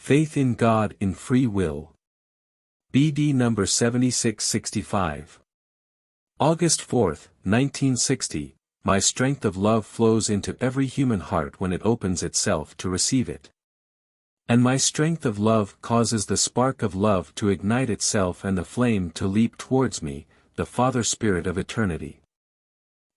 Faith in God in Free Will. BD number 7665. August 4, 1960, my strength of love flows into every human heart when it opens itself to receive it. And my strength of love causes the spark of love to ignite itself and the flame to leap towards me, the Father Spirit of eternity.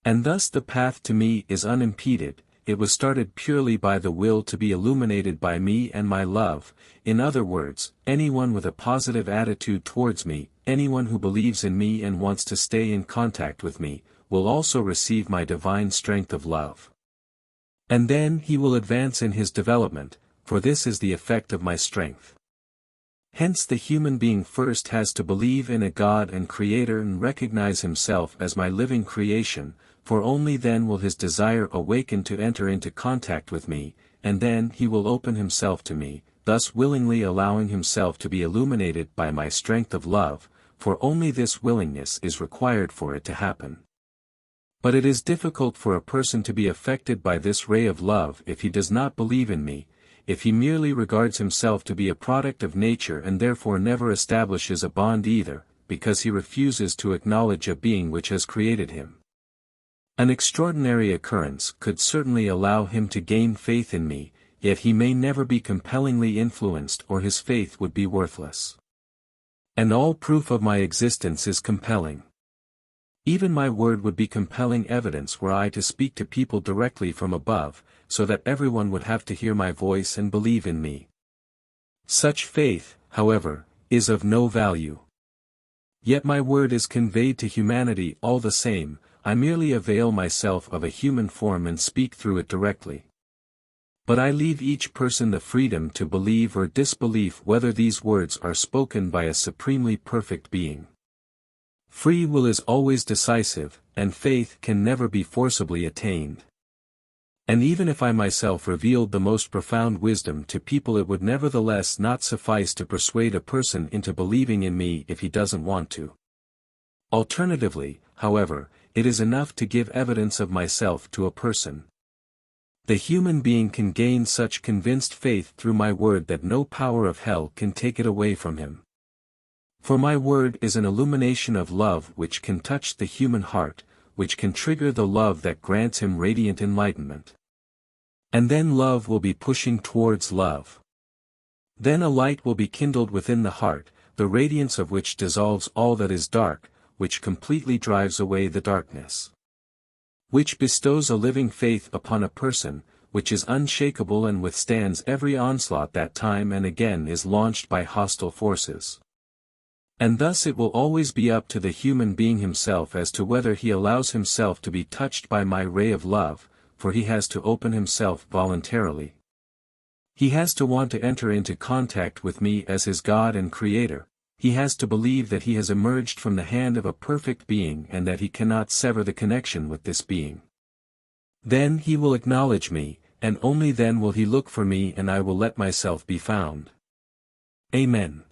And thus the path to me is unimpeded. It was started purely by the will to be illuminated by me and my love. In other words, anyone with a positive attitude towards me, anyone who believes in me and wants to stay in contact with me, will also receive my divine strength of love. And then he will advance in his development, for this is the effect of my strength. Hence the human being first has to believe in a God and Creator and recognize himself as my living creation, for only then will his desire awaken to enter into contact with me, and then he will open himself to me, thus willingly allowing himself to be illuminated by my strength of love, for only this willingness is required for it to happen. But it is difficult for a person to be affected by this ray of love if he does not believe in me, if he merely regards himself to be a product of nature and therefore never establishes a bond either, because he refuses to acknowledge a being which has created him. An extraordinary occurrence could certainly allow him to gain faith in me, yet he may never be compellingly influenced or his faith would be worthless. And all proof of my existence is compelling. Even my word would be compelling evidence were I to speak to people directly from above, so that everyone would have to hear my voice and believe in me. Such faith, however, is of no value. Yet my word is conveyed to humanity all the same. I merely avail myself of a human form and speak through it directly. But I leave each person the freedom to believe or disbelieve whether these words are spoken by a supremely perfect being. Free will is always decisive, and faith can never be forcibly attained. And even if I myself revealed the most profound wisdom to people, it would nevertheless not suffice to persuade a person into believing in me if he doesn't want to. Alternatively, however, it is enough to give evidence of myself to a person. The human being can gain such convinced faith through my word that no power of hell can take it away from him. For my word is an illumination of love which can touch the human heart, which can trigger the love that grants him radiant enlightenment. And then love will be pushing towards love. Then a light will be kindled within the heart, the radiance of which dissolves all that is dark, which completely drives away the darkness. Which bestows a living faith upon a person, which is unshakable and withstands every onslaught that time and again is launched by hostile forces. And thus it will always be up to the human being himself as to whether he allows himself to be touched by my ray of love, for he has to open himself voluntarily. He has to want to enter into contact with me as his God and Creator. He has to believe that he has emerged from the hand of a perfect being and that he cannot sever the connection with this being. Then he will acknowledge me, and only then will he look for me and I will let myself be found. Amen.